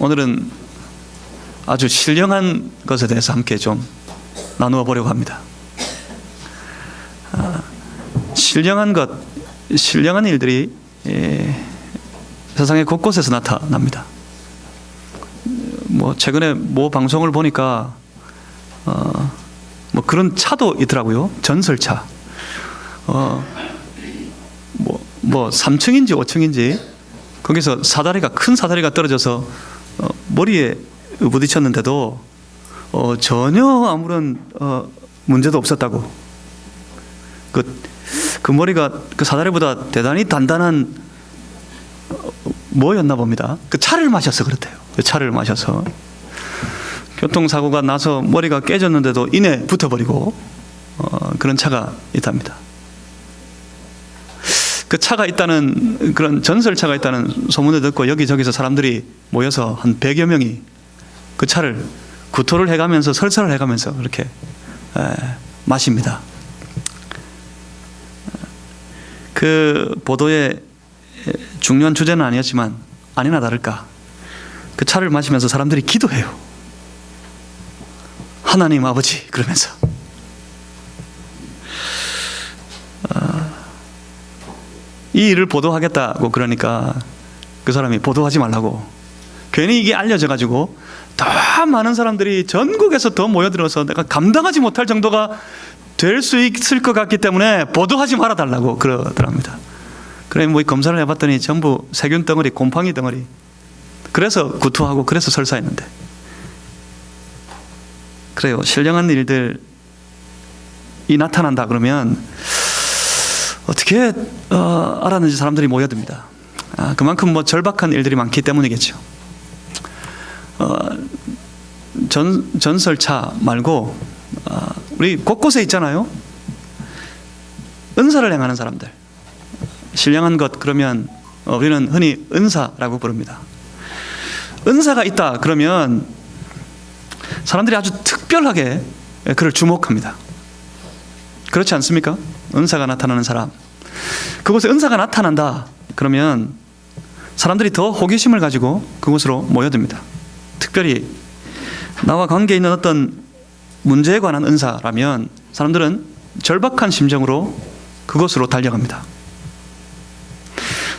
오늘은 아주 신령한 것에 대해서 함께 좀 나누어 보려고 합니다. 신령한 것, 신령한 일들이 세상의 곳곳에서 나타납니다. 최근에 모 방송을 보니까 그런 차도 있더라고요. 전설차. 3층인지 5층인지 거기서 큰 사다리가 떨어져서 머리에 부딪혔는데도 전혀 아무런 문제도 없었다고. 그 머리가 그 사다리보다 대단히 단단한 뭐였나 봅니다. 그 차를 마셔서 그렇대요. 그 차를 마셔서 교통사고가 나서 머리가 깨졌는데도 이내 붙어버리고 그런 차가 있답니다. 그 차가 있다는, 그런 전설차가 있다는 소문을 듣고 여기저기서 사람들이 모여서 한 100여 명이 그 차를 구토를 해가면서 설사를 해가면서 그렇게 마십니다. 그 보도의 중요한 주제는 아니었지만 아니나 다를까 그 차를 마시면서 사람들이 기도해요. 하나님 아버지 그러면서 이 일을 보도하겠다고 그러니까 그 사람이 보도하지 말라고, 괜히 이게 알려져 가지고 더 많은 사람들이 전국에서 더 모여들어서 내가 감당하지 못할 정도가 될 수 있을 것 같기 때문에 보도하지 말아달라고 그러더랍니다. 그래 검사를 해봤더니 전부 세균 덩어리, 곰팡이 덩어리. 그래서 구토하고 그래서 설사했는데. 그래요. 신령한 일들이 나타난다 그러면 어떻게 알았는지 사람들이 모여듭니다. 그만큼 절박한 일들이 많기 때문이겠죠. 전설차 말고 우리 곳곳에 있잖아요. 은사를 행하는 사람들. 신령한 것 그러면 우리는 흔히 은사라고 부릅니다. 은사가 있다 그러면 사람들이 아주 특별하게 그를 주목합니다. 그렇지 않습니까? 은사가 나타나는 사람, 그곳에 은사가 나타난다 그러면 사람들이 더 호기심을 가지고 그곳으로 모여듭니다. 특별히 나와 관계 있는 어떤 문제에 관한 은사라면 사람들은 절박한 심정으로 그곳으로 달려갑니다.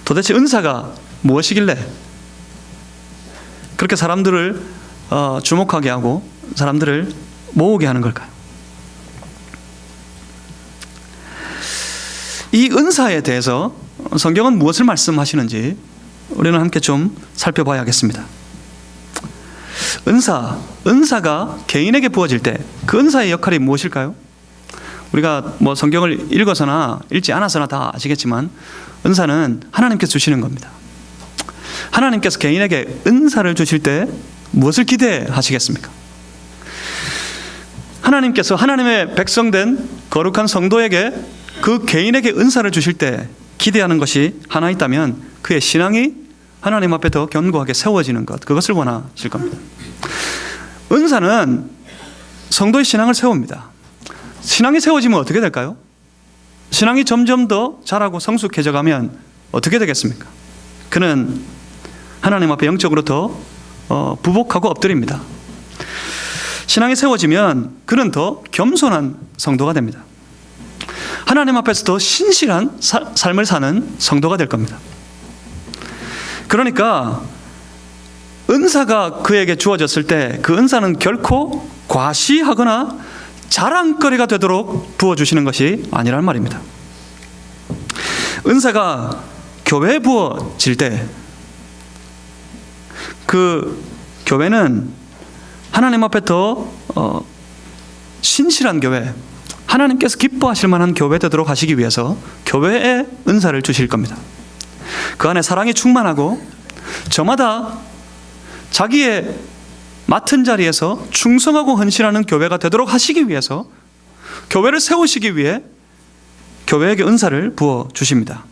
도대체 은사가 무엇이길래 그렇게 사람들을 주목하게 하고 사람들을 모으게 하는 걸까요? 이 은사에 대해서 성경은 무엇을 말씀하시는지 우리는 함께 좀 살펴봐야겠습니다. 은사가 개인에게 부어질 때 그 은사의 역할이 무엇일까요? 우리가 성경을 읽어서나 읽지 않아서나 다 아시겠지만 은사는 하나님께서 주시는 겁니다. 하나님께서 개인에게 은사를 주실 때 무엇을 기대하시겠습니까? 하나님께서 하나님의 백성된 거룩한 성도에게 그 개인에게 은사를 주실 때 기대하는 것이 하나 있다면 그의 신앙이 하나님 앞에 더 견고하게 세워지는 것, 그것을 원하실 겁니다. 은사는 성도의 신앙을 세웁니다. 신앙이 세워지면 어떻게 될까요? 신앙이 점점 더 자라고 성숙해져 가면 어떻게 되겠습니까? 그는 하나님 앞에 영적으로 더 부복하고 엎드립니다. 신앙이 세워지면 그는 더 겸손한 성도가 됩니다. 하나님 앞에서 더 신실한 삶을 사는 성도가 될 겁니다. 그러니까 은사가 그에게 주어졌을 때 그 은사는 결코 과시하거나 자랑거리가 되도록 부어주시는 것이 아니란 말입니다. 은사가 교회에 부어질 때 그 교회는 하나님 앞에 더 신실한 교회, 하나님께서 기뻐하실 만한 교회 되도록 하시기 위해서 교회에 은사를 주실 겁니다. 그 안에 사랑이 충만하고 저마다 자기의 맡은 자리에서 충성하고 헌신하는 교회가 되도록 하시기 위해서 교회를 세우시기 위해 교회에게 은사를 부어주십니다.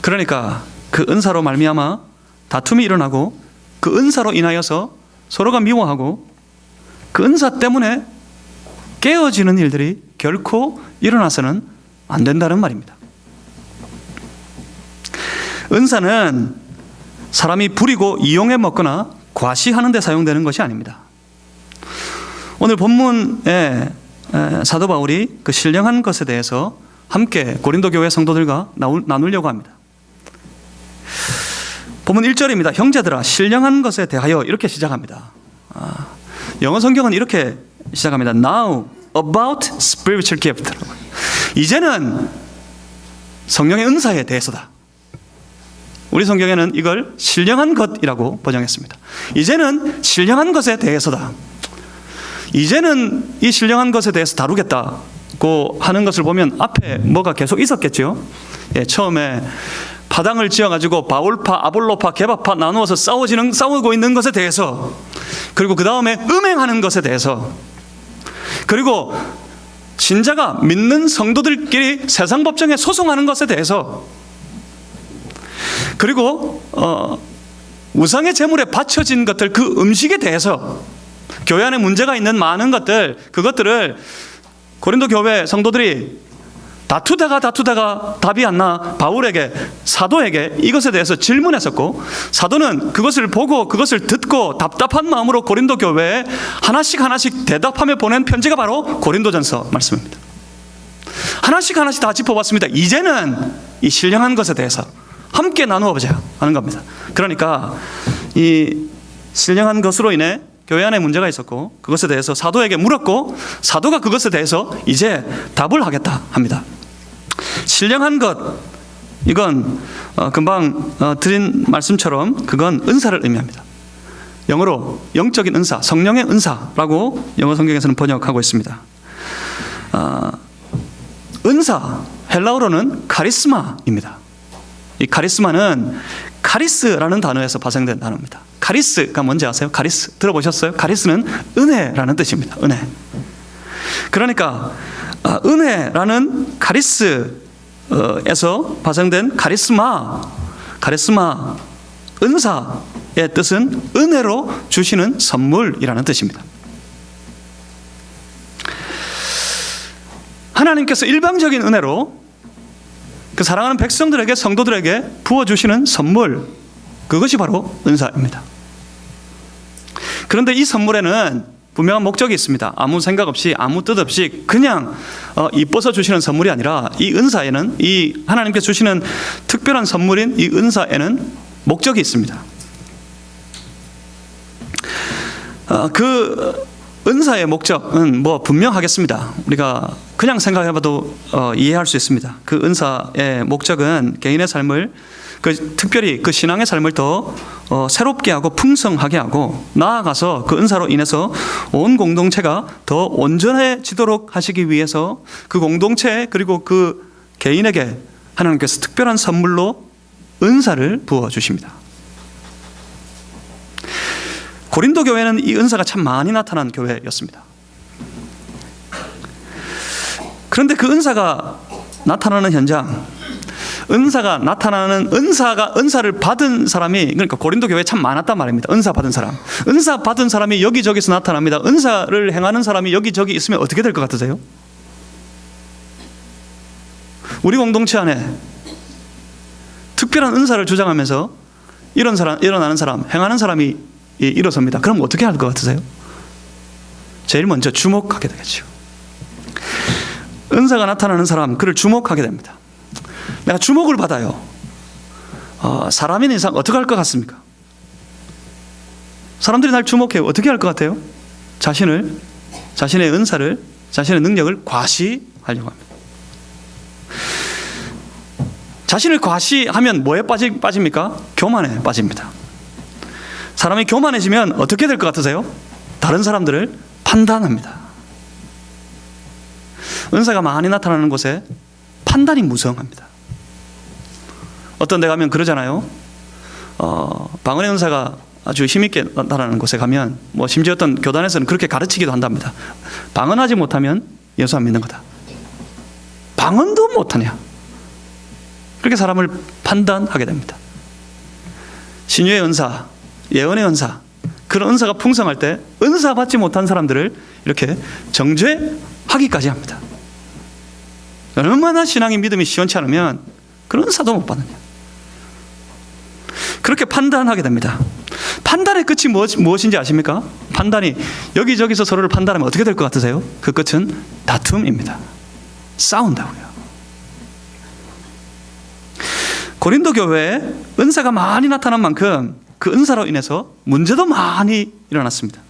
그러니까 그 은사로 말미암아 다툼이 일어나고 그 은사로 인하여서 서로가 미워하고 그 은사 때문에 깨어지는 일들이 결코 일어나서는 안 된다는 말입니다. 은사는 사람이 부리고 이용해 먹거나 과시하는 데 사용되는 것이 아닙니다. 오늘 본문에 사도 바울이 그 신령한 것에 대해서 함께 고린도 교회 성도들과 나누려고 합니다. 본문 1절입니다. 형제들아 신령한 것에 대하여 이렇게 시작합니다. 영어 성경은 이렇게 시작합니다. Now about spiritual gift. 이제는 성령의 은사에 대해서다. 우리 성경에는 이걸 신령한 것이라고 번역했습니다. 이제는 신령한 것에 대해서다. 이제는 이 신령한 것에 대해서 다루겠다고 하는 것을 보면 앞에 뭐가 계속 있었겠죠. 처음에 파당을 지어가지고 바울파, 아볼로파, 게바파 나누어서 싸우고 있는 것에 대해서, 그리고 그 다음에 음행하는 것에 대해서, 그리고 신자가 믿는 성도들끼리 세상 법정에 소송하는 것에 대해서, 그리고 우상의 제물에 바쳐진 것들, 그 음식에 대해서 교회 안에 문제가 있는 많은 것들, 그것들을 고린도 교회 성도들이 다투다가 답이 안 나 바울에게, 사도에게 이것에 대해서 질문했었고, 사도는 그것을 보고 그것을 듣고 답답한 마음으로 고린도 교회에 하나씩 대답하며 보낸 편지가 바로 고린도전서 말씀입니다. 하나씩 다 짚어봤습니다. 이제는 이 신령한 것에 대해서 함께 나누어 보자 하는 겁니다. 그러니까 이 신령한 것으로 인해 교회 안에 문제가 있었고, 그것에 대해서 사도에게 물었고, 사도가 그것에 대해서 이제 답을 하겠다 합니다. 신령한 것, 이건 금방 드린 말씀처럼 그건 은사를 의미합니다. 영어로 영적인 은사, 성령의 은사라고 영어 성경에서는 번역하고 있습니다. 은사, 헬라어로는 카리스마입니다. 이 카리스마는 카리스라는 단어에서 파생된 단어입니다. 카리스가 뭔지 아세요? 카리스 들어보셨어요? 카리스는 은혜라는 뜻입니다. 은혜. 그러니까 은혜라는 카리스에서 파생된 카리스마, 은사의 뜻은 은혜로 주시는 선물이라는 뜻입니다. 하나님께서 일방적인 은혜로 그 사랑하는 백성들에게, 성도들에게 부어주시는 선물, 그것이 바로 은사입니다. 그런데 이 선물에는 분명한 목적이 있습니다. 아무 생각 없이, 아무 뜻 없이 그냥 이뻐서 주시는 선물이 아니라, 이 은사에는, 이 하나님께 주시는 특별한 선물인 이 은사에는 목적이 있습니다. 그 은사의 목적은 뭐 분명하겠습니다. 우리가 그냥 생각해봐도 이해할 수 있습니다. 그 은사의 목적은 개인의 삶을, 특별히 그 신앙의 삶을 더 새롭게 하고 풍성하게 하고, 나아가서 그 은사로 인해서 온 공동체가 더 온전해지도록 하시기 위해서 그 공동체, 그리고 그 개인에게 하나님께서 특별한 선물로 은사를 부어주십니다. 고린도 교회는 이 은사가 참 많이 나타난 교회였습니다. 그런데 그 은사가 나타나는 현장, 은사를 받은 사람이, 그러니까 고린도 교회에 참 많았단 말입니다. 은사 받은 사람이 여기저기서 나타납니다. 은사를 행하는 사람이 여기저기 있으면 어떻게 될 것 같으세요? 우리 공동체 안에 특별한 은사를 주장하면서 일어나는 사람, 행하는 사람이 일어섭니다. 그럼 어떻게 할 것 같으세요? 제일 먼저 주목하게 되겠죠. 은사가 나타나는 사람, 그를 주목하게 됩니다. 내가 주목을 받아요. 사람인 이상 어떻게 할 것 같습니까? 사람들이 날 주목해요. 어떻게 할 것 같아요? 자신의 은사를, 자신의 능력을 과시하려고 합니다. 자신을 과시하면 뭐에 빠집니까? 교만에 빠집니다. 사람이 교만해지면 어떻게 될 것 같으세요? 다른 사람들을 판단합니다. 은사가 많이 나타나는 곳에 판단이 무성합니다. 어떤 데 가면 그러잖아요. 방언의 은사가 아주 힘있게 나타나는 곳에 가면, 뭐 심지어 어떤 교단에서는 그렇게 가르치기도 한답니다. 방언하지 못하면 예수 안 믿는 거다. 방언도 못하냐? 그렇게 사람을 판단하게 됩니다. 신유의 은사, 예언의 은사, 그런 은사가 풍성할 때 은사 받지 못한 사람들을 이렇게 정죄하기까지 합니다. 얼마나 신앙의 믿음이 시원치 않으면 그런 은사도 못 받느냐. 그렇게 판단하게 됩니다. 판단의 끝이 무엇인지 아십니까? 판단이 여기저기서 서로를 판단하면 어떻게 될 것 같으세요? 그 끝은 다툼입니다. 싸운다고요. 고린도 교회에 은사가 많이 나타난 만큼 그 은사로 인해서 문제도 많이 일어났습니다.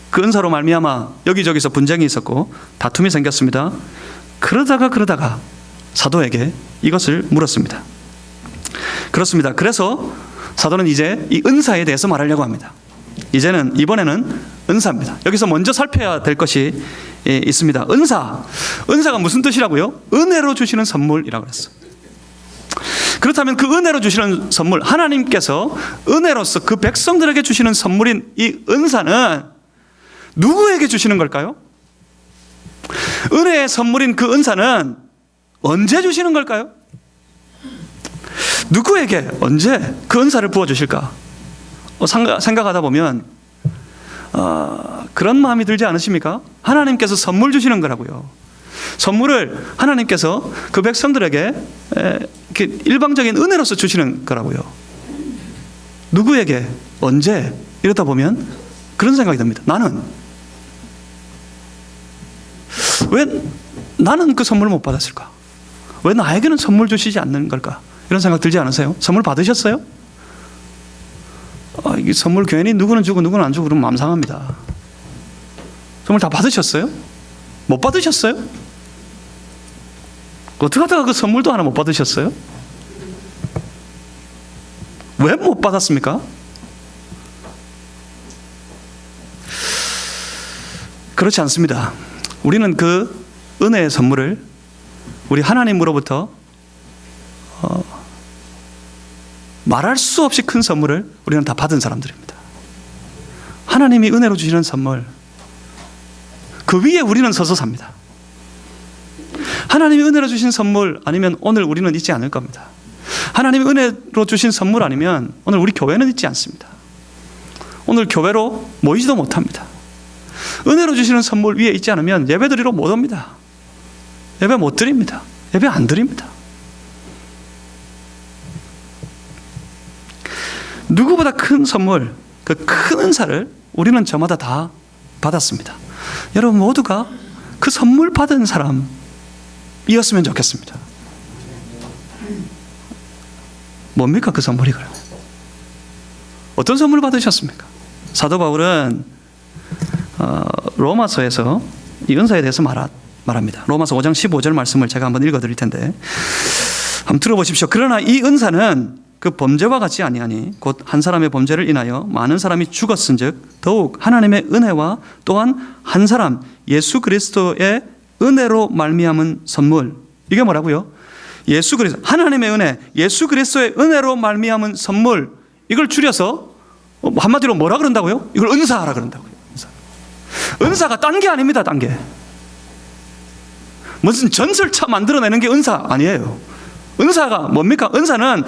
그 은사로 말미암아 여기저기서 분쟁이 있었고 다툼이 생겼습니다. 그러다가 사도에게 이것을 물었습니다. 그렇습니다. 그래서 사도는 이제 이 은사에 대해서 말하려고 합니다. 이번에는 은사입니다. 여기서 먼저 살펴야 될 것이 있습니다. 은사가 무슨 뜻이라고요? 은혜로 주시는 선물이라고 그랬어요. 그렇다면 그 은혜로 주시는 선물, 하나님께서 은혜로서 그 백성들에게 주시는 선물인 이 은사는 누구에게 주시는 걸까요? 은혜의 선물인 그 은사는 언제 주시는 걸까요? 누구에게 언제 그 은사를 부어주실까? 생각하다 보면 그런 마음이 들지 않으십니까? 하나님께서 선물 주시는 거라고요. 선물을 하나님께서 그 백성들에게 일방적인 은혜로서 주시는 거라고요. 누구에게 언제? 이러다 보면 그런 생각이 듭니다. 왜 나는 그 선물을 못 받았을까? 왜 나에게는 선물 주시지 않는 걸까? 이런 생각 들지 않으세요? 선물 받으셨어요? 이 선물 괜히 누구는 주고 누구는 안 주고 그러면 마음 상합니다. 선물 다 받으셨어요? 못 받으셨어요? 어떻게 하다가 그 선물도 하나 못 받으셨어요? 왜 못 받았습니까? 그렇지 않습니다. 우리는 그 은혜의 선물을 우리 하나님으로부터 말할 수 없이 큰 선물을 우리는 다 받은 사람들입니다. 하나님이 은혜로 주시는 선물, 그 위에 우리는 서서 삽니다. 하나님이 은혜로 주신 선물 아니면 오늘 우리는 있지 않을 겁니다. 하나님이 은혜로 주신 선물 아니면 오늘 우리 교회는 있지 않습니다. 오늘 교회로 모이지도 못합니다. 은혜로 주시는 선물 위에 있지 않으면 예배 드리러 못 옵니다. 예배 못 드립니다. 예배 안 드립니다. 누구보다 큰 선물, 그 큰 은사를 우리는 저마다 다 받았습니다. 여러분 모두가 그 선물 받은 사람이었으면 좋겠습니다. 뭡니까 그 선물이 그러면? 어떤 선물 받으셨습니까? 사도 바울은 로마서에서 이 은사에 대해서 말합니다. 로마서 5장 15절 말씀을 제가 한번 읽어드릴 텐데 한번 들어보십시오. 그러나 이 은사는 그 범죄와 같이 아니하니 곧 한 사람의 범죄를 인하여 많은 사람이 죽었은즉 더욱 하나님의 은혜와 또한 한 사람 예수 그리스도의 은혜로 말미암은 선물. 이게 뭐라고요? 예수 그리스도, 하나님의 은혜, 예수 그리스도의 은혜로 말미암은 선물. 이걸 줄여서 한마디로 뭐라 그런다고요? 이걸 은사하라 그런다고요. 은사가 딴 게 아닙니다. 딴 게 무슨 전설차 만들어내는 게 은사 아니에요. 은사가 뭡니까? 은사는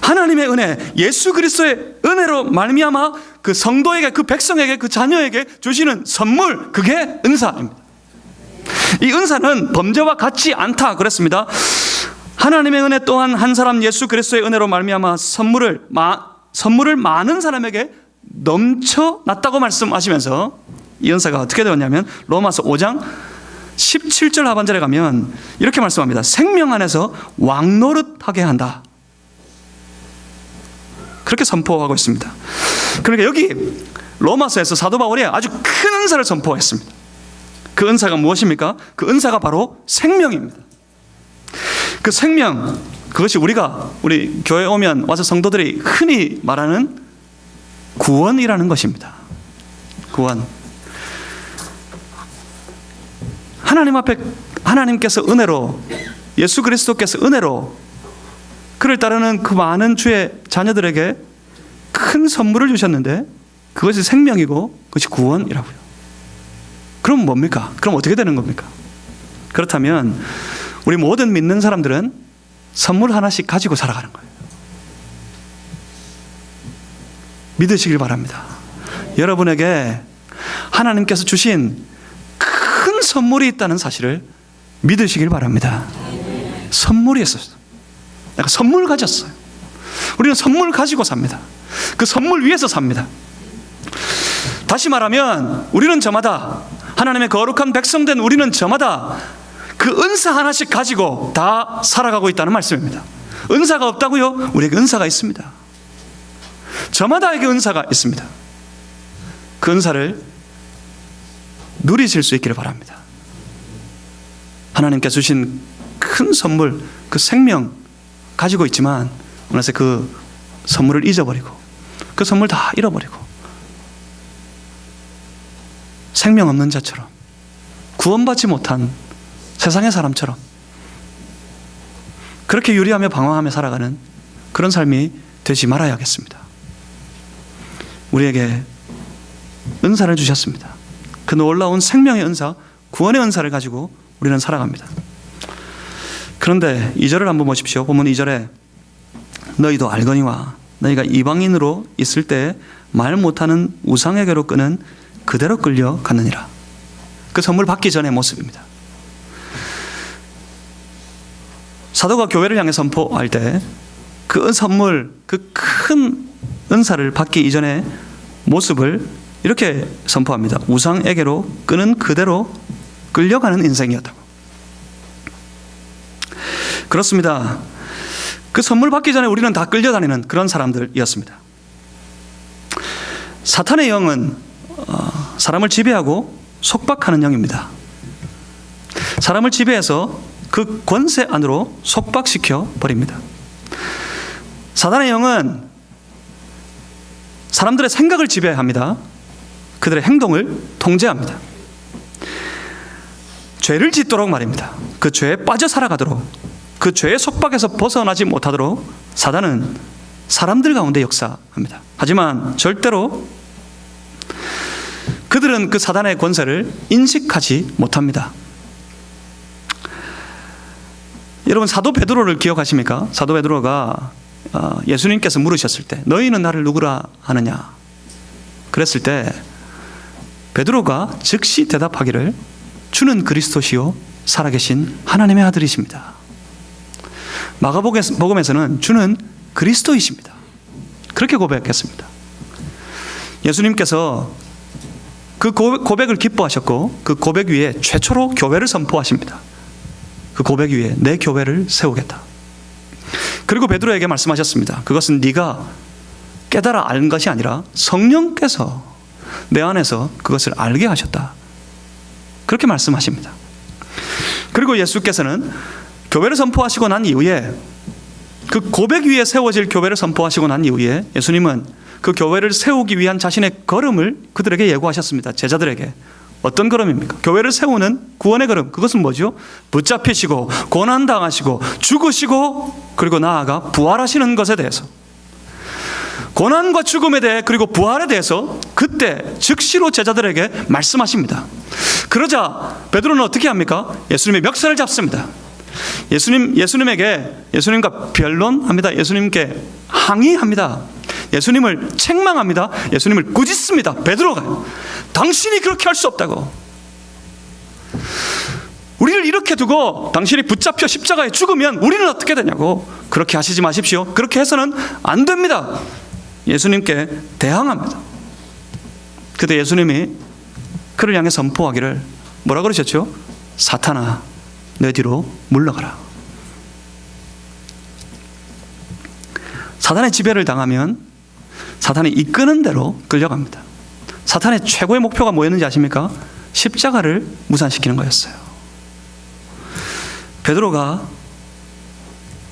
하나님의 은혜, 예수 그리스도의 은혜로 말미암아 그 성도에게, 그 백성에게, 그 자녀에게 주시는 선물, 그게 은사입니다. 이 은사는 범죄와 같지 않다 그랬습니다. 하나님의 은혜 또한 한 사람 예수 그리스도의 은혜로 말미암아 선물을 많은 사람에게 넘쳐났다고 말씀하시면서 이 은사가 어떻게 되었냐면 로마서 5장 17절 하반절에 가면 이렇게 말씀합니다. 생명 안에서 왕노릇하게 한다. 그렇게 선포하고 있습니다. 그러니까 여기 로마서에서 사도 바울이 아주 큰 은사를 선포했습니다. 그 은사가 무엇입니까? 그 은사가 바로 생명입니다. 그 생명, 그것이 우리 교회에 오면 와서 성도들이 흔히 말하는 구원이라는 것입니다. 구원. 하나님 앞에 하나님께서 은혜로, 예수 그리스도께서 은혜로 그를 따르는 그 많은 주의 자녀들에게 큰 선물을 주셨는데 그것이 생명이고 그것이 구원이라고요. 그럼 뭡니까? 그럼 어떻게 되는 겁니까? 그렇다면 우리 모든 믿는 사람들은 선물 하나씩 가지고 살아가는 거예요. 믿으시길 바랍니다. 여러분에게 하나님께서 주신 큰 선물이 있다는 사실을 믿으시길 바랍니다. 선물이 있었어요. 내가 선물 가졌어요. 우리는 선물 가지고 삽니다. 그 선물 위에서 삽니다. 다시 말하면 우리는 저마다, 하나님의 거룩한 백성된 우리는 저마다 그 은사 하나씩 가지고 다 살아가고 있다는 말씀입니다. 은사가 없다고요? 우리에게 은사가 있습니다. 저마다에게 은사가 있습니다. 그 은사를 누리실 수 있기를 바랍니다. 하나님께 주신 큰 선물, 그 생명 가지고 있지만 어느새 그 선물을 잊어버리고 그 선물 다 잃어버리고 생명 없는 자처럼, 구원받지 못한 세상의 사람처럼 그렇게 유리하며 방황하며 살아가는 그런 삶이 되지 말아야겠습니다. 우리에게 은사를 주셨습니다. 그 놀라운 생명의 은사, 구원의 은사를 가지고 우리는 살아갑니다. 그런데 2절을 한번 보십시오. 본문 2절에 너희도 알거니와 너희가 이방인으로 있을 때 말 못하는 우상에게로 끄는 그대로 끌려갔느니라. 그 선물 받기 전의 모습입니다. 사도가 교회를 향해 선포할 때 그 선물, 그 큰 은사를 받기 이전의 모습을 이렇게 선포합니다. 우상에게로 끄는 그대로 끌려가는 인생이었다고. 그렇습니다. 그 선물 받기 전에 우리는 다 끌려다니는 그런 사람들이었습니다. 사탄의 영은 사람을 지배하고 속박하는 영입니다. 사람을 지배해서 그 권세 안으로 속박시켜 버립니다. 사탄의 영은 사람들의 생각을 지배합니다. 그들의 행동을 통제합니다. 죄를 짓도록 말입니다. 그 죄에 빠져 살아가도록, 그 죄의 속박에서 벗어나지 못하도록 사단은 사람들 가운데 역사합니다. 하지만 절대로 그들은 그 사단의 권세를 인식하지 못합니다. 여러분, 사도 베드로를 기억하십니까? 사도 베드로가 예수님께서 물으셨을 때 너희는 나를 누구라 하느냐 그랬을 때 베드로가 즉시 대답하기를 주는 그리스도시요 살아계신 하나님의 아들이십니다. 마가복음에서는 주는 그리스도이십니다. 그렇게 고백했습니다. 예수님께서 그 고백을 기뻐하셨고 그 고백 위에 최초로 교회를 선포하십니다. 그 고백 위에 내 교회를 세우겠다. 그리고 베드로에게 말씀하셨습니다. 그것은 네가 깨달아 알 것이 아니라 성령께서 내 안에서 그것을 알게 하셨다. 그렇게 말씀하십니다. 그리고 예수께서는 교회를 선포하시고 난 이후에 그 고백 위에 세워질 교회를 선포하시고 난 이후에 예수님은 그 교회를 세우기 위한 자신의 걸음을 그들에게 예고하셨습니다. 제자들에게. 어떤 걸음입니까? 교회를 세우는 구원의 걸음. 그것은 뭐죠? 붙잡히시고 고난당하시고 죽으시고 그리고 나아가 부활하시는 것에 대해서, 고난과 죽음에 대해 그리고 부활에 대해서 그때 즉시로 제자들에게 말씀하십니다. 그러자 베드로는 어떻게 합니까? 예수님의 멱살을 잡습니다. 예수님과 변론합니다. 예수님께 항의합니다. 예수님을 책망합니다. 예수님을 꾸짖습니다. 베드로가 당신이 그렇게 할 수 없다고, 우리를 이렇게 두고 당신이 붙잡혀 십자가에 죽으면 우리는 어떻게 되냐고, 그렇게 하시지 마십시오. 그렇게 해서는 안 됩니다. 예수님께 대항합니다. 그때 예수님이 그를 향해 선포하기를 뭐라 그러셨죠? 사탄아 내 뒤로 물러가라. 사탄의 지배를 당하면 사탄이 이끄는 대로 끌려갑니다. 사탄의 최고의 목표가 뭐였는지 아십니까? 십자가를 무산시키는 거였어요. 베드로가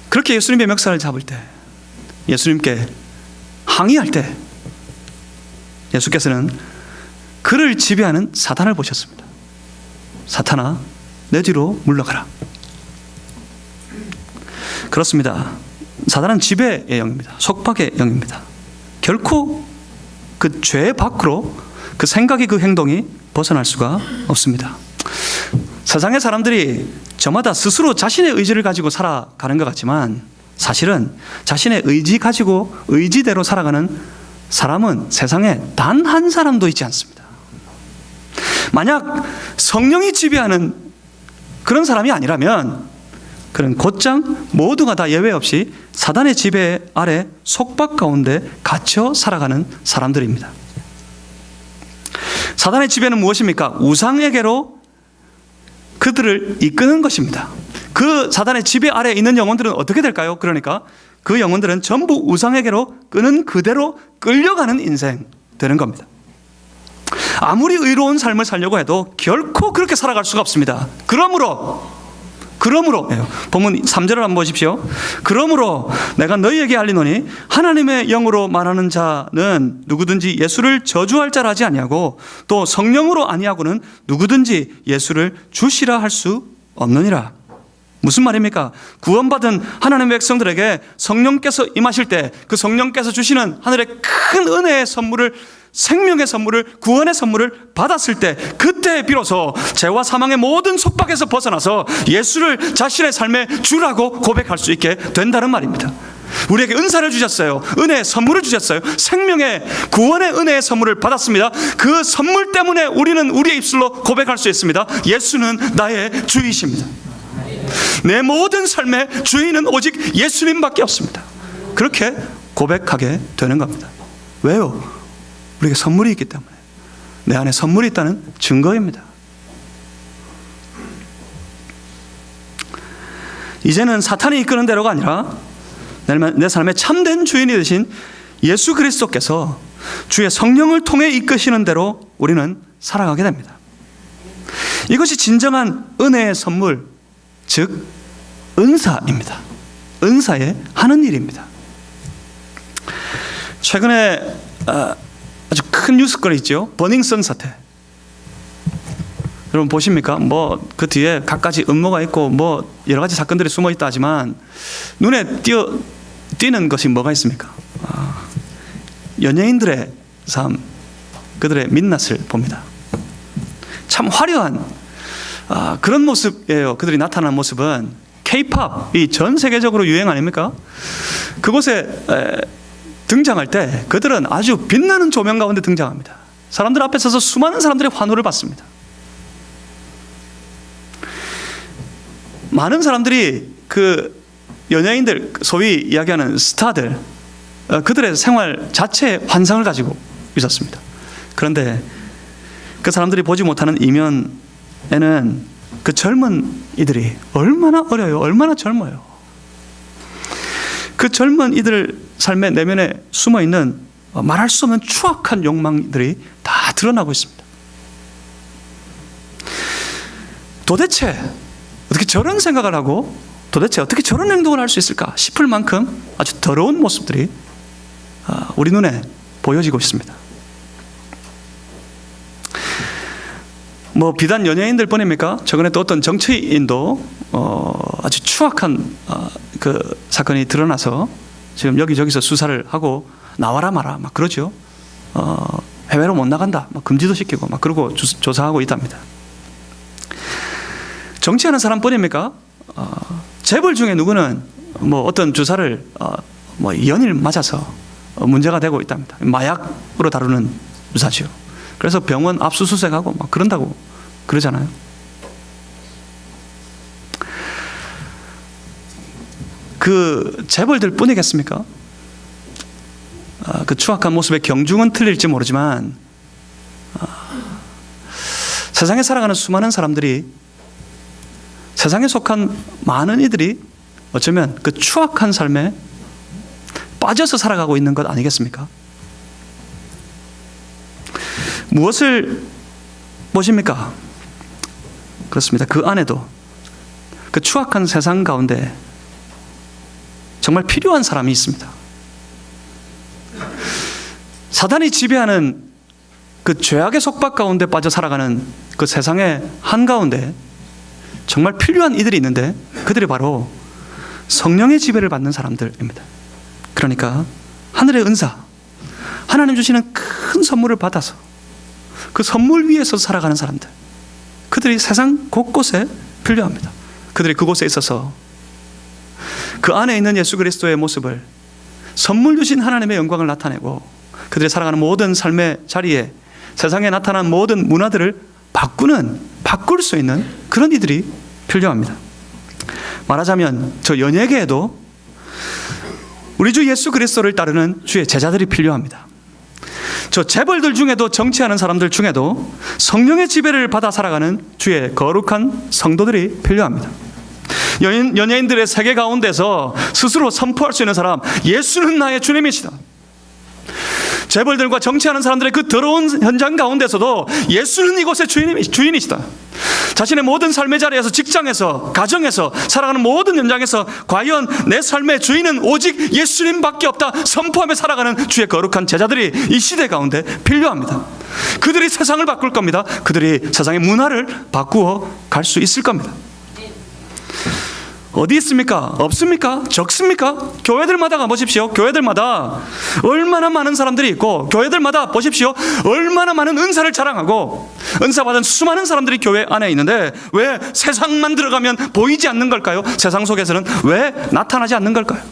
그렇게 예수님의 멱살을 잡을 때, 예수님께 항의할 때 예수께서는 그를 지배하는 사탄을 보셨습니다. 사탄아 내 뒤로 물러가라. 그렇습니다. 사단은 지배의 영입니다. 속박의 영입니다. 결코 그 죄 밖으로 그 생각이, 그 행동이 벗어날 수가 없습니다. 세상의 사람들이 저마다 스스로 자신의 의지를 가지고 살아가는 것 같지만 사실은 자신의 의지 가지고 의지대로 살아가는 사람은 세상에 단 한 사람도 있지 않습니다. 만약 성령이 지배하는 그런 사람이 아니라면 그는 곧장 모두가 다 예외 없이 사단의 지배 아래 속박 가운데 갇혀 살아가는 사람들입니다. 사단의 지배는 무엇입니까? 우상에게로 그들을 이끄는 것입니다. 그 사단의 지배 아래에 있는 영혼들은 어떻게 될까요? 그러니까 그 영혼들은 전부 우상에게로 끄는 그대로 끌려가는 인생 되는 겁니다. 아무리 의로운 삶을 살려고 해도 결코 그렇게 살아갈 수가 없습니다. 그러므로 본문 3절을 한번 보십시오. 그러므로 내가 너희에게 알리노니 하나님의 영으로 말하는 자는 누구든지 예수를 저주할 자라 하지 아니하고 또 성령으로 아니하고는 누구든지 예수를 주시라 할 수 없느니라. 무슨 말입니까? 구원받은 하나님의 백성들에게 성령께서 임하실 때 그 성령께서 주시는 하늘의 큰 은혜의 선물을, 생명의 선물을, 구원의 선물을 받았을 때 그때 비로소 죄와 사망의 모든 속박에서 벗어나서 예수를 자신의 삶의 주라고 고백할 수 있게 된다는 말입니다. 우리에게 은사를 주셨어요. 은혜의 선물을 주셨어요. 생명의 구원의 은혜의 선물을 받았습니다. 그 선물 때문에 우리는 우리의 입술로 고백할 수 있습니다. 예수는 나의 주이십니다. 내 모든 삶의 주인은 오직 예수님밖에 없습니다. 그렇게 고백하게 되는 겁니다. 왜요? 우리에게 선물이 있기 때문에. 내 안에 선물이 있다는 증거입니다. 이제는 사탄이 이끄는 대로가 아니라 내 삶의 참된 주인이 되신 예수 그리스도께서 주의 성령을 통해 이끄시는 대로 우리는 살아가게 됩니다. 이것이 진정한 은혜의 선물, 즉 은사입니다. 은사의 하는 일입니다. 최근에 아주 큰 뉴스거리 있죠. 버닝썬 사태. 여러분 보십니까? 그 뒤에 갖가지 음모가 있고 여러 가지 사건들이 숨어 있다 하지만 눈에 띄는 것이 뭐가 있습니까? 연예인들의 삶, 그들의 민낯을 봅니다. 참 화려한 그런 모습이에요. 그들이 나타나는 모습은 K-팝이 전 세계적으로 유행 아닙니까? 그곳에 등장할 때 그들은 아주 빛나는 조명 가운데 등장합니다. 사람들 앞에 서서 수많은 사람들의 환호를 받습니다. 많은 사람들이 그 연예인들, 소위 이야기하는 스타들, 그들의 생활 자체의 환상을 가지고 있었습니다. 그런데 그 사람들이 보지 못하는 이면에는 그 젊은 이들이 얼마나 어려요, 얼마나 젊어요. 그 젊은 이들 삶의 내면에 숨어있는 말할 수 없는 추악한 욕망들이 다 드러나고 있습니다. 도대체 어떻게 저런 생각을 하고 도대체 어떻게 저런 행동을 할 수 있을까 싶을 만큼 아주 더러운 모습들이 우리 눈에 보여지고 있습니다. 비단 연예인들 뿐입니까? 최근에 또 어떤 정치인도 아주 추악한 그 사건이 드러나서 지금 여기저기서 수사를 하고 나와라 마라 막 그러죠. 해외로 못 나간다 막 금지도 시키고 막 그러고 조사하고 있답니다. 정치하는 사람뿐입니까? 재벌 중에 누구는 어떤 주사를 연일 맞아서 문제가 되고 있답니다. 마약으로 다루는 주사죠. 그래서 병원 압수수색하고 막 그런다고 그러잖아요. 그 재벌들 뿐이겠습니까? 그 추악한 모습의 경중은 틀릴지 모르지만 세상에 살아가는 수많은 사람들이, 세상에 속한 많은 이들이 어쩌면 그 추악한 삶에 빠져서 살아가고 있는 것 아니겠습니까? 무엇을 보십니까? 그렇습니다. 그 안에도 그 추악한 세상 가운데 정말 필요한 사람이 있습니다. 사단이 지배하는 그 죄악의 속박 가운데 빠져 살아가는 그 세상의 한가운데 정말 필요한 이들이 있는데 그들이 바로 성령의 지배를 받는 사람들입니다. 그러니까 하늘의 은사, 하나님 주시는 큰 선물을 받아서 그 선물 위에서 살아가는 사람들, 그들이 세상 곳곳에 필요합니다. 그들이 그곳에 있어서 그 안에 있는 예수 그리스도의 모습을, 선물 주신 하나님의 영광을 나타내고 그들이 살아가는 모든 삶의 자리에 세상에 나타난 모든 문화들을 바꿀 수 있는 그런 이들이 필요합니다. 말하자면 저 연예계에도 우리 주 예수 그리스도를 따르는 주의 제자들이 필요합니다. 저 재벌들 중에도, 정치하는 사람들 중에도 성령의 지배를 받아 살아가는 주의 거룩한 성도들이 필요합니다. 연예인들의 세계 가운데서 스스로 선포할 수 있는 사람, 예수는 나의 주님이시다. 재벌들과 정치하는 사람들의 그 더러운 현장 가운데서도 예수는 이곳의 주인이시다. 자신의 모든 삶의 자리에서, 직장에서, 가정에서, 살아가는 모든 현장에서 과연 내 삶의 주인은 오직 예수님밖에 없다 선포하며 살아가는 주의 거룩한 제자들이 이 시대 가운데 필요합니다. 그들이 세상을 바꿀 겁니다. 그들이 세상의 문화를 바꾸어 갈 수 있을 겁니다. 어디 있습니까? 없습니까? 적습니까? 교회들마다 가보십시오. 교회들마다 얼마나 많은 사람들이 있고, 교회들마다 보십시오. 얼마나 많은 은사를 자랑하고 은사 받은 수많은 사람들이 교회 안에 있는데 왜 세상만 들어가면 보이지 않는 걸까요? 세상 속에서는 왜 나타나지 않는 걸까요?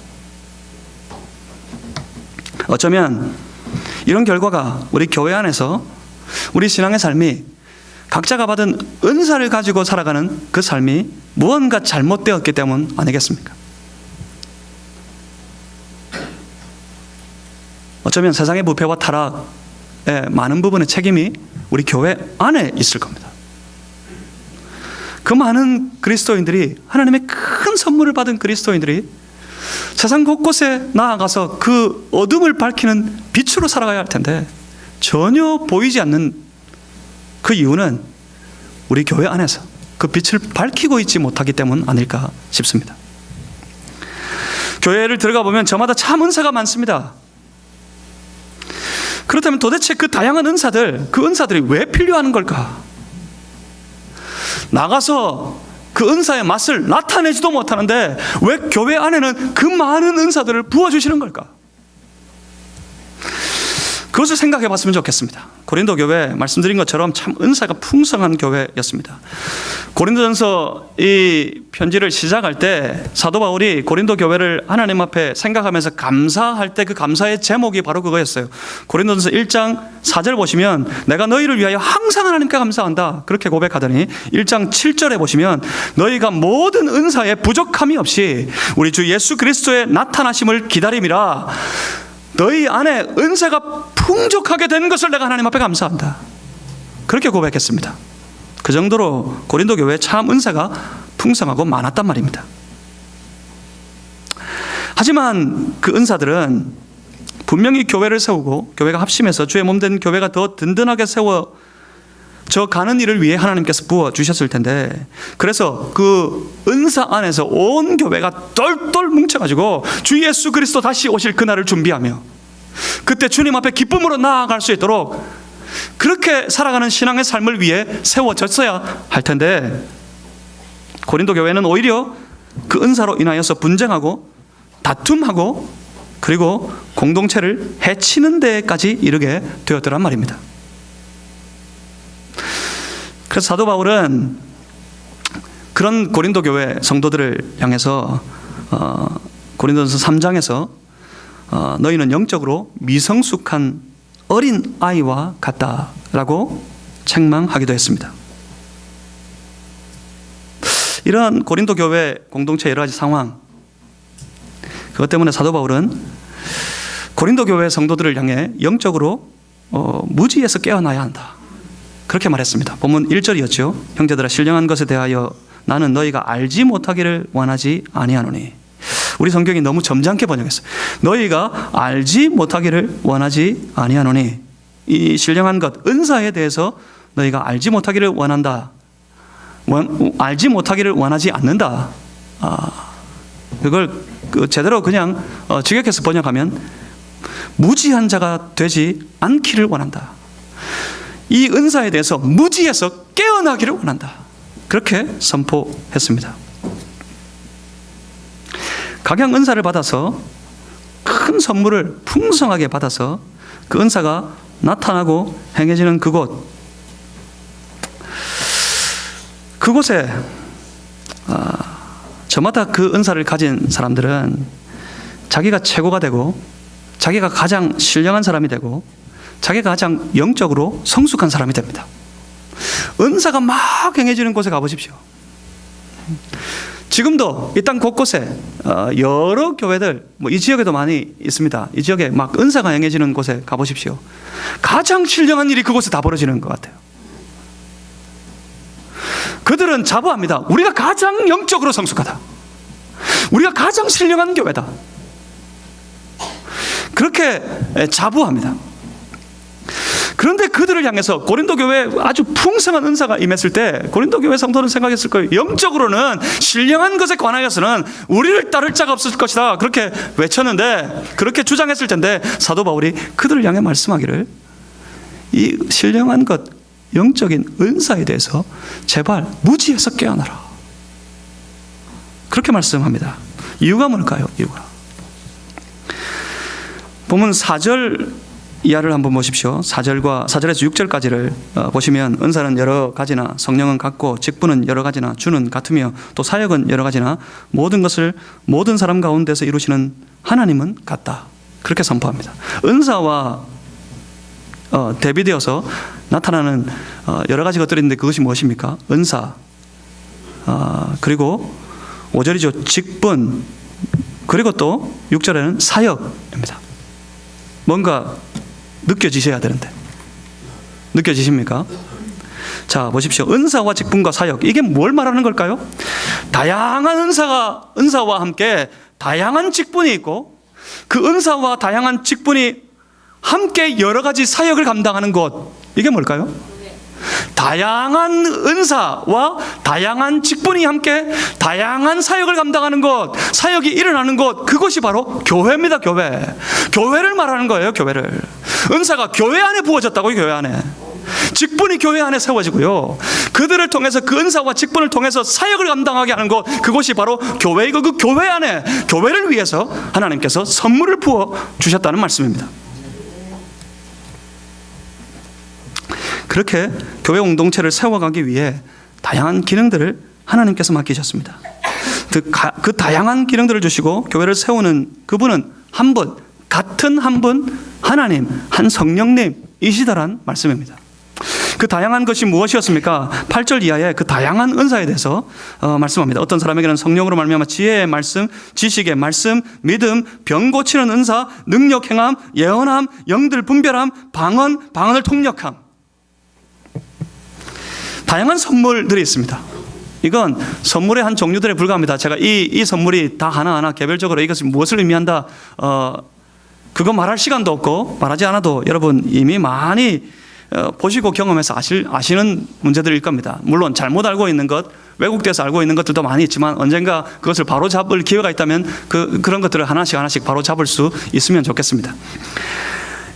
어쩌면 이런 결과가 우리 교회 안에서 우리 신앙의 삶이 각자가 받은 은사를 가지고 살아가는 그 삶이 무언가 잘못되었기 때문 아니겠습니까? 어쩌면 세상의 부패와 타락의 많은 부분의 책임이 우리 교회 안에 있을 겁니다. 그 많은 그리스도인들이, 하나님의 큰 선물을 받은 그리스도인들이 세상 곳곳에 나아가서 그 어둠을 밝히는 빛으로 살아가야 할 텐데 전혀 보이지 않는 그 이유는 우리 교회 안에서 그 빛을 밝히고 있지 못하기 때문 아닐까 싶습니다. 교회를 들어가 보면 저마다 참 은사가 많습니다. 그렇다면 도대체 그 다양한 은사들, 그 은사들이 왜 필요한 걸까? 나가서 그 은사의 맛을 나타내지도 못하는데 왜 교회 안에는 그 많은 은사들을 부어주시는 걸까? 그것을 생각해 봤으면 좋겠습니다. 고린도 교회 말씀드린 것처럼 참 은사가 풍성한 교회였습니다. 고린도전서 이 편지를 시작할 때 사도 바울이 고린도 교회를 하나님 앞에 생각하면서 감사할 때 그 감사의 제목이 바로 그거였어요. 고린도전서 1장 4절 보시면 내가 너희를 위하여 항상 하나님께 감사한다 그렇게 고백하더니 1장 7절에 보시면 너희가 모든 은사에 부족함이 없이 우리 주 예수 그리스도의 나타나심을 기다림이라 너희 안에 은사가 풍족하게 된 것을 내가 하나님 앞에 감사한다 그렇게 고백했습니다. 그 정도로 고린도 교회에 참 은사가 풍성하고 많았단 말입니다. 하지만 그 은사들은 분명히 교회를 세우고 교회가 합심해서 주의 몸된 교회가 더 든든하게 세워져 가는 일을 위해 하나님께서 부어주셨을 텐데, 그래서 그 은사 안에서 온 교회가 똘똘 뭉쳐가지고 주 예수 그리스도 다시 오실 그날을 준비하며 그때 주님 앞에 기쁨으로 나아갈 수 있도록 그렇게 살아가는 신앙의 삶을 위해 세워졌어야 할 텐데, 고린도 교회는 오히려 그 은사로 인하여서 분쟁하고 다툼하고 그리고 공동체를 해치는 데까지 이르게 되었더란 말입니다. 그래서 사도 바울은 그런 고린도 교회 성도들을 향해서 고린도전서 3장에서 너희는 영적으로 미성숙한 어린 아이와 같다라고 책망하기도 했습니다. 이러한 고린도 교회 공동체 여러 가지 상황, 그것 때문에 사도 바울은 고린도 교회 성도들을 향해 영적으로 무지에서 깨어나야 한다 그렇게 말했습니다. 본문 1절이었죠. 형제들아 신령한 것에 대하여 나는 너희가 알지 못하기를 원하지 아니하노니. 우리 성경이 너무 점잖게 번역했어요. 너희가 알지 못하기를 원하지 아니하노니. 이 신령한 것, 은사에 대해서 너희가 알지 못하기를 원한다. 알지 못하기를 원하지 않는다. 그걸 제대로 그냥 직역해서 번역하면 무지한 자가 되지 않기를 원한다. 이 은사에 대해서 무지에서 깨어나기를 원한다. 그렇게 선포했습니다. 각양 은사를 받아서 큰 선물을 풍성하게 받아서 그 은사가 나타나고 행해지는 그곳에 저마다 그 은사를 가진 사람들은 자기가 최고가 되고 자기가 가장 신령한 사람이 되고 자기가 가장 영적으로 성숙한 사람이 됩니다. 은사가 막 행해지는 곳에 가보십시오. 지금도 이 땅 곳곳에 여러 교회들, 이 지역에도 많이 있습니다. 이 지역에 막 은사가 행해지는 곳에 가보십시오. 가장 신령한 일이 그곳에 다 벌어지는 것 같아요. 그들은 자부합니다. 우리가 가장 영적으로 성숙하다. 우리가 가장 신령한 교회다. 그렇게 자부합니다. 그런데 그들을 향해서 고린도 교회에 아주 풍성한 은사가 임했을 때 고린도 교회 성도는 생각했을 거예요. 영적으로는 신령한 것에 관하여서는 우리를 따를 자가 없을 것이다. 그렇게 외쳤는데, 그렇게 주장했을 텐데 사도 바울이 그들을 향해 말씀하기를, 이 신령한 것, 영적인 은사에 대해서 제발 무지해서 깨어나라. 그렇게 말씀합니다. 이유가 뭘까요? 이유가 보면 4절 이하를 한번 보십시오. 4절에서 6절까지를 보시면 은사는 여러 가지나 성령은 같고 직분은 여러 가지나 주는 같으며 또 사역은 여러 가지나 모든 것을 모든 사람 가운데서 이루시는 하나님은 같다. 그렇게 선포합니다. 은사와 대비되어서 나타나는 여러 가지 것들이 있는데 그것이 무엇입니까? 은사, 그리고 5절이죠. 직분, 그리고 또 6절에는 사역입니다. 뭔가 느껴지셔야 되는데 느껴지십니까? 자, 보십시오. 은사와 직분과 사역, 이게 뭘 말하는 걸까요? 다양한 은사와 함께 다양한 직분이 있고, 그 은사와 다양한 직분이 함께 여러 가지 사역을 감당하는 것, 이게 뭘까요? 다양한 은사와 다양한 직분이 함께 다양한 사역을 감당하는 것, 사역이 일어나는 것, 그것이 바로 교회입니다. 교회를 말하는 거예요. 교회를. 은사가 교회 안에 부어졌다고요. 교회 안에. 직분이 교회 안에 세워지고요, 그들을 통해서, 그 은사와 직분을 통해서 사역을 감당하게 하는 것, 그것이 바로 교회이고, 그 교회 안에 교회를 위해서 하나님께서 선물을 부어 주셨다는 말씀입니다. 그렇게 교회 공동체를 세워가기 위해 다양한 기능들을 하나님께서 맡기셨습니다. 그 다양한 기능들을 주시고 교회를 세우는 그분은 한 분, 같은 한 분, 하나님, 한 성령님이시다란 말씀입니다. 그 다양한 것이 무엇이었습니까? 8절 이하에 그 다양한 은사에 대해서 말씀합니다. 어떤 사람에게는 성령으로 말미암아 지혜의 말씀, 지식의 말씀, 믿음, 병 고치는 은사, 능력 행함, 예언함, 영들 분별함, 방언을 통역함. 다양한 선물들이 있습니다. 이건 선물의 한 종류들에 불과합니다. 제가 이 선물이 다 하나하나 개별적으로 이것이 무엇을 의미한다, 그거 말할 시간도 없고 말하지 않아도 여러분 이미 많이 보시고 경험해서 아시는 문제들일 겁니다. 물론 잘못 알고 있는 것, 왜곡돼서 알고 있는 것들도 많이 있지만 언젠가 그것을 바로잡을 기회가 있다면 그런 것들을 하나씩 바로잡을 수 있으면 좋겠습니다.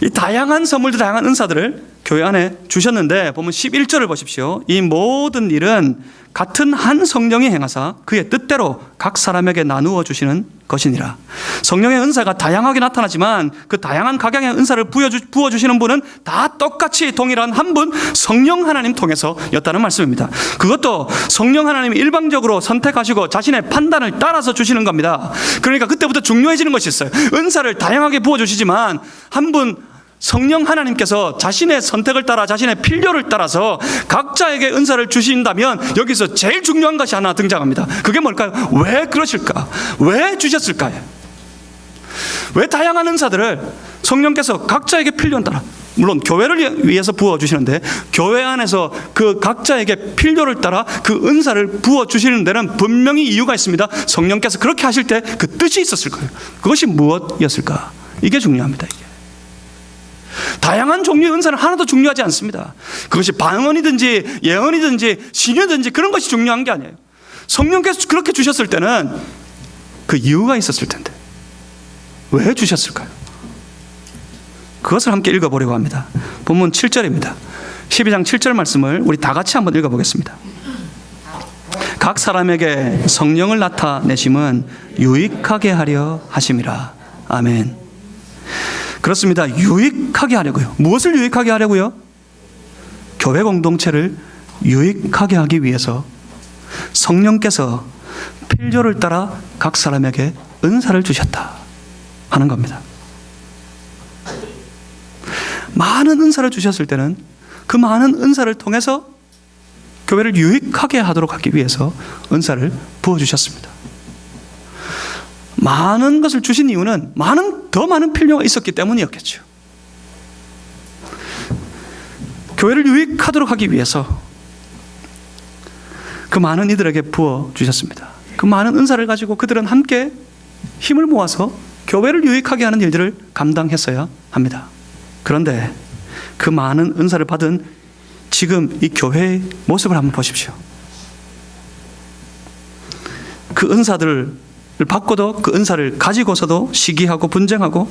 이 다양한 선물들, 다양한 은사들을 교회 안에 주셨는데, 보면 11절을 보십시오. 이 모든 일은 같은 한 성령이 행하사 그의 뜻대로 각 사람에게 나누어 주시는 것이니라. 성령의 은사가 다양하게 나타나지만 그 다양한 각양의 은사를 부어주시는 분은 다 똑같이 동일한 한 분, 성령 하나님 통해서였다는 말씀입니다. 그것도 성령 하나님이 일방적으로 선택하시고 자신의 판단을 따라서 주시는 겁니다. 그러니까 그때부터 중요해지는 것이 있어요. 은사를 다양하게 부어주시지만 한 분, 성령 하나님께서 자신의 선택을 따라, 자신의 필요를 따라서 각자에게 은사를 주신다면 여기서 제일 중요한 것이 하나 등장합니다. 그게 뭘까요? 왜 그러실까? 왜 주셨을까요? 왜 다양한 은사들을 성령께서 각자에게 필요에 따라, 물론 교회를 위해서 부어주시는데 교회 안에서 그 각자에게 필요를 따라 그 은사를 부어주시는 데는 분명히 이유가 있습니다. 성령께서 그렇게 하실 때 그 뜻이 있었을 거예요. 그것이 무엇이었을까? 이게 중요합니다. 이게. 다양한 종류의 은사는 하나도 중요하지 않습니다. 그것이 방언이든지 예언이든지 신유든지 그런 것이 중요한 게 아니에요. 성령께서 그렇게 주셨을 때는 그 이유가 있었을 텐데 왜 주셨을까요? 그것을 함께 읽어보려고 합니다. 본문 7절입니다. 12장 7절 말씀을 우리 다 같이 한번 읽어보겠습니다. 각 사람에게 성령을 나타내심은 유익하게 하려 하심이라. 아멘. 그렇습니다. 유익하게 하려고요. 무엇을 유익하게 하려고요? 교회 공동체를 유익하게 하기 위해서 성령께서 필요를 따라 각 사람에게 은사를 주셨다 하는 겁니다. 많은 은사를 주셨을 때는 그 많은 은사를 통해서 교회를 유익하게 하도록 하기 위해서 은사를 부어주셨습니다. 많은 것을 주신 이유는 더 많은 필요가 있었기 때문이었겠죠. 교회를 유익하도록 하기 위해서 그 많은 이들에게 부어주셨습니다. 그 많은 은사를 가지고 그들은 함께 힘을 모아서 교회를 유익하게 하는 일들을 감당했어야 합니다. 그런데 그 많은 은사를 받은 지금 이 교회의 모습을 한번 보십시오. 그 은사들을 받고도 그 은사를 가지고서도 시기하고 분쟁하고,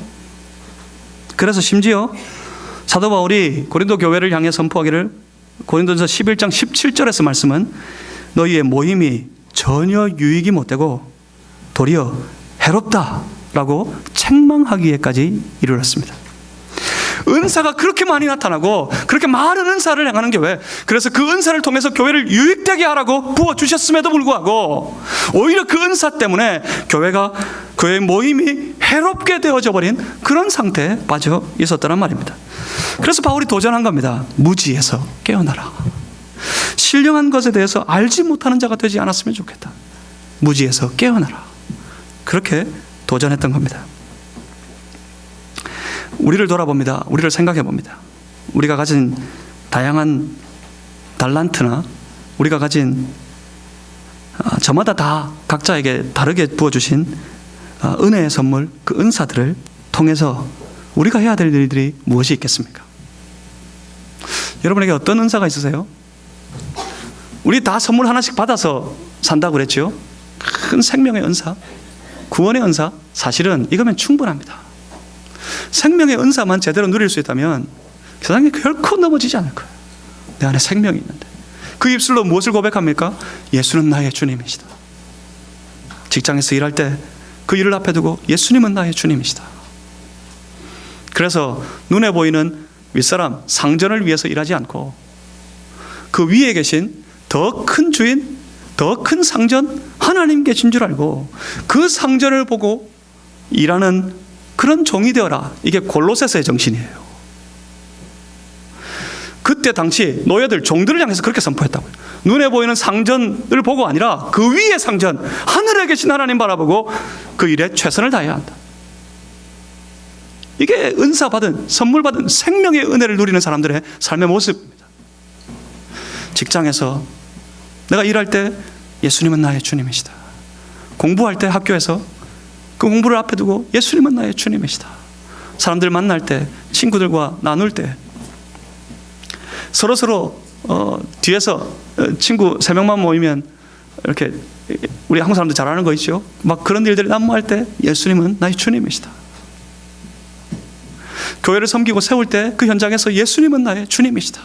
그래서 심지어 사도 바울이 고린도 교회를 향해 선포하기를 고린도전서 11장 17절에서 말씀은 너희의 모임이 전혀 유익이 못되고 도리어 해롭다라고 책망하기에까지 이르렀습니다. 은사가 그렇게 많이 나타나고 그렇게 많은 은사를 행하는 교회, 그래서 그 은사를 통해서 교회를 유익되게 하라고 부어주셨음에도 불구하고 오히려 그 은사 때문에 교회 모임이 해롭게 되어져 버린 그런 상태에 빠져 있었다는 말입니다. 그래서 바울이 도전한 겁니다. 무지에서 깨어나라. 신령한 것에 대해서 알지 못하는 자가 되지 않았으면 좋겠다. 무지에서 깨어나라. 그렇게 도전했던 겁니다. 우리를 돌아봅니다. 우리를 생각해 봅니다. 우리가 가진 다양한 달란트나 우리가 가진 저마다 다 각자에게 다르게 부어주신 은혜의 선물, 그 은사들을 통해서 우리가 해야 될 일들이 무엇이 있겠습니까? 여러분에게 어떤 은사가 있으세요? 우리 다 선물 하나씩 받아서 산다고 그랬죠? 큰 생명의 은사, 구원의 은사, 사실은 이거면 충분합니다. 생명의 은사만 제대로 누릴 수 있다면 세상에 결코 넘어지지 않을 거예요. 내 안에 생명이 있는데 그 입술로 무엇을 고백합니까? 예수는 나의 주님이시다. 직장에서 일할 때 그 일을 앞에 두고 예수님은 나의 주님이시다. 그래서 눈에 보이는 윗사람 상전을 위해서 일하지 않고 그 위에 계신 더 큰 주인, 더 큰 상전 하나님 계신 줄 알고 그 상전을 보고 일하는 그런 종이 되어라. 이게 골로새서의 정신이에요. 그때 당시 노예들, 종들을 향해서 그렇게 선포했다고요. 눈에 보이는 상전을 보고 아니라 그 위의 상전, 하늘에 계신 하나님 바라보고 그 일에 최선을 다해야 한다. 이게 은사 받은, 선물 받은 생명의 은혜를 누리는 사람들의 삶의 모습입니다. 직장에서 내가 일할 때 예수님은 나의 주님이시다. 공부할 때 학교에서 그 공부를 앞에 두고 예수님은 나의 주님이시다. 사람들 만날 때, 친구들과 나눌 때 서로 뒤에서 친구 3명만 모이면 이렇게 우리 한국 사람들 잘 아는 거 있죠? 막 그런 일들이 난무할 때 예수님은 나의 주님이시다. 교회를 섬기고 세울 때 그 현장에서 예수님은 나의 주님이시다.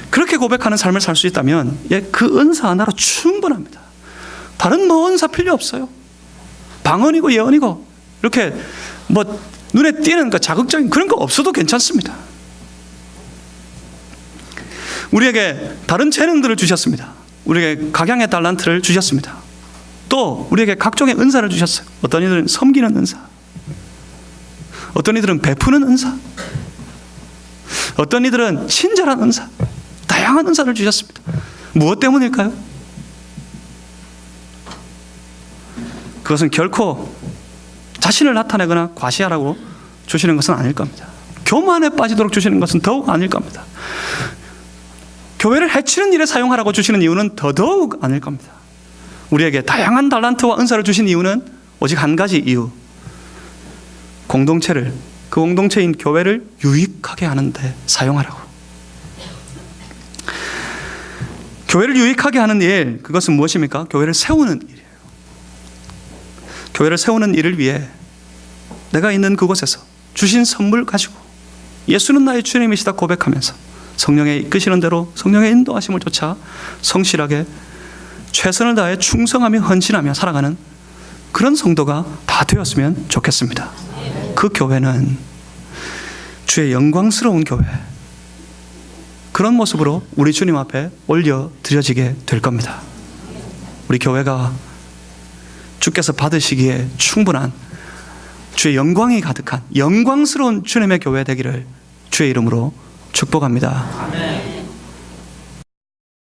그렇게 고백하는 삶을 살 수 있다면 그 은사 하나로 충분합니다. 다른 뭐 은사 필요 없어요. 방언이고 예언이고 이렇게 뭐 눈에 띄는 거 자극적인 그런 거 없어도 괜찮습니다. 우리에게 다른 재능들을 주셨습니다. 우리에게 각양의 달란트를 주셨습니다. 또 우리에게 각종의 은사를 주셨어요. 어떤 이들은 섬기는 은사, 어떤 이들은 베푸는 은사, 어떤 이들은 친절한 은사, 다양한 은사를 주셨습니다. 무엇 때문일까요? 그것은 결코 자신을 나타내거나 과시하라고 주시는 것은 아닐 겁니다. 교만에 빠지도록 주시는 것은 더욱 아닐 겁니다. 교회를 해치는 일에 사용하라고 주시는 이유는 더더욱 아닐 겁니다. 우리에게 다양한 달란트와 은사를 주신 이유는 오직 한 가지 이유, 공동체를, 그 공동체인 교회를 유익하게 하는데 사용하라고. 교회를 유익하게 하는 일, 그것은 무엇입니까? 교회를 세우는 일이에요. 교회를 세우는 일을 위해 내가 있는 그곳에서 주신 선물 가지고 예수는 나의 주님이시다 고백하면서 성령의 이끄시는 대로 성령의 인도하심을 쫓아 성실하게 최선을 다해 충성하며 헌신하며 살아가는 그런 성도가 다 되었으면 좋겠습니다. 그 교회는 주의 영광스러운 교회, 그런 모습으로 우리 주님 앞에 올려드려지게 될 겁니다. 우리 교회가 주께서 받으시기에 충분한 주의 영광이 가득한 영광스러운 주님의 교회 되기를 주의 이름으로 축복합니다. 아멘.